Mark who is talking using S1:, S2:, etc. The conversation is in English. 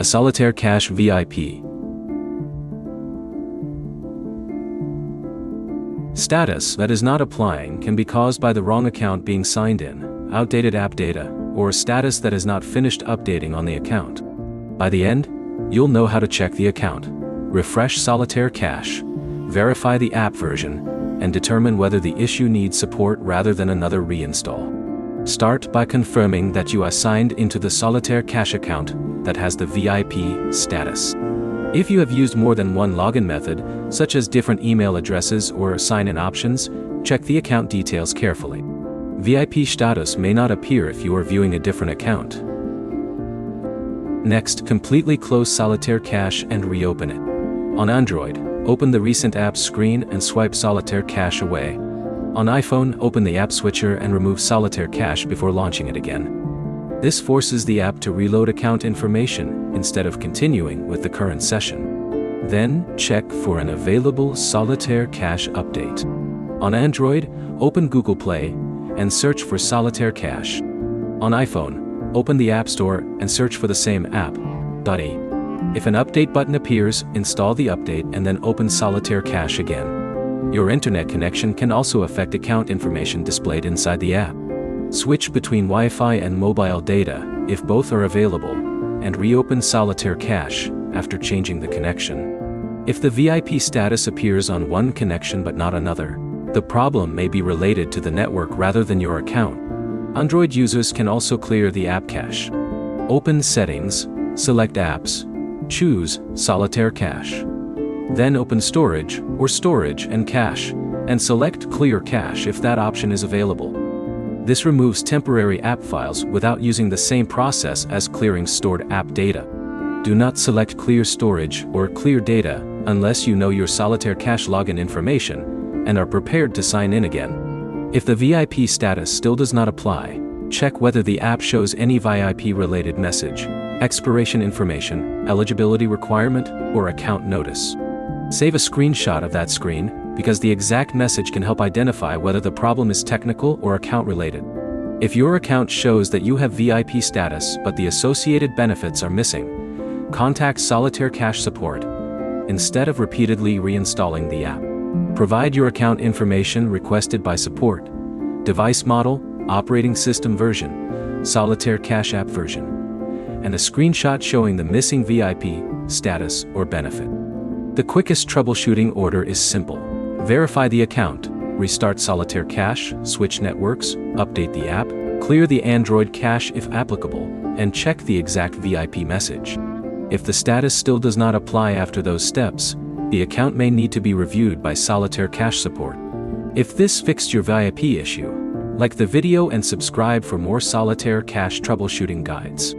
S1: A Solitaire Cache VIP. Status that is not applying can be caused by the wrong account being signed in, outdated app data, or a status that is not finished updating on the account. By the end, you'll know how to check the account, refresh Solitaire Cache, verify the app version, and determine whether the issue needs support rather than another reinstall. Start by confirming that you are signed into the Solitaire Cache account that has the VIP status. If you have used more than one login method, such as different email addresses or sign-in options, check the account details carefully. VIP status may not appear if you are viewing a different account. Next, completely close Solitaire Cache and reopen it. On Android, open the Recent Apps screen and swipe Solitaire Cache away. On iPhone, open the App Switcher and remove Solitaire Cache before launching it again. This forces the app to reload account information instead of continuing with the current session. Then, check for an available Solitaire Cache update. On Android, open Google Play and search for Solitaire Cache. On iPhone, open the App Store and search for the same app. If an update button appears, install the update and then open Solitaire Cache again. Your internet connection can also affect account information displayed inside the app. Switch between Wi-Fi and mobile data, if both are available, and reopen Solitaire Cache after changing the connection. If the VIP status appears on one connection but not another, the problem may be related to the network rather than your account. Android users can also clear the app cache. Open Settings, select Apps, choose Solitaire Cache. Then open Storage or Storage and Cache, and select Clear Cache if that option is available. This removes temporary app files without using the same process as clearing stored app data. Do not select Clear Storage or Clear Data unless you know your Solitaire Cache login information and are prepared to sign in again. If the VIP status still does not apply, check whether the app shows any VIP-related message, expiration information, eligibility requirement, or account notice. Save a screenshot of that screen, because the exact message can help identify whether the problem is technical or account-related. If your account shows that you have VIP status but the associated benefits are missing, contact Solitaire Cache support instead of repeatedly reinstalling the app. Provide your account information requested by support, device model, operating system version, Solitaire Cache app version, and a screenshot showing the missing VIP status or benefit. The quickest troubleshooting order is simple. Verify the account, restart Solitaire Cache, switch networks, update the app, clear the Android cache if applicable, and check the exact VIP message. If the status still does not apply after those steps, the account may need to be reviewed by Solitaire Cache support. If this fixed your VIP issue, like the video and subscribe for more Solitaire Cache troubleshooting guides.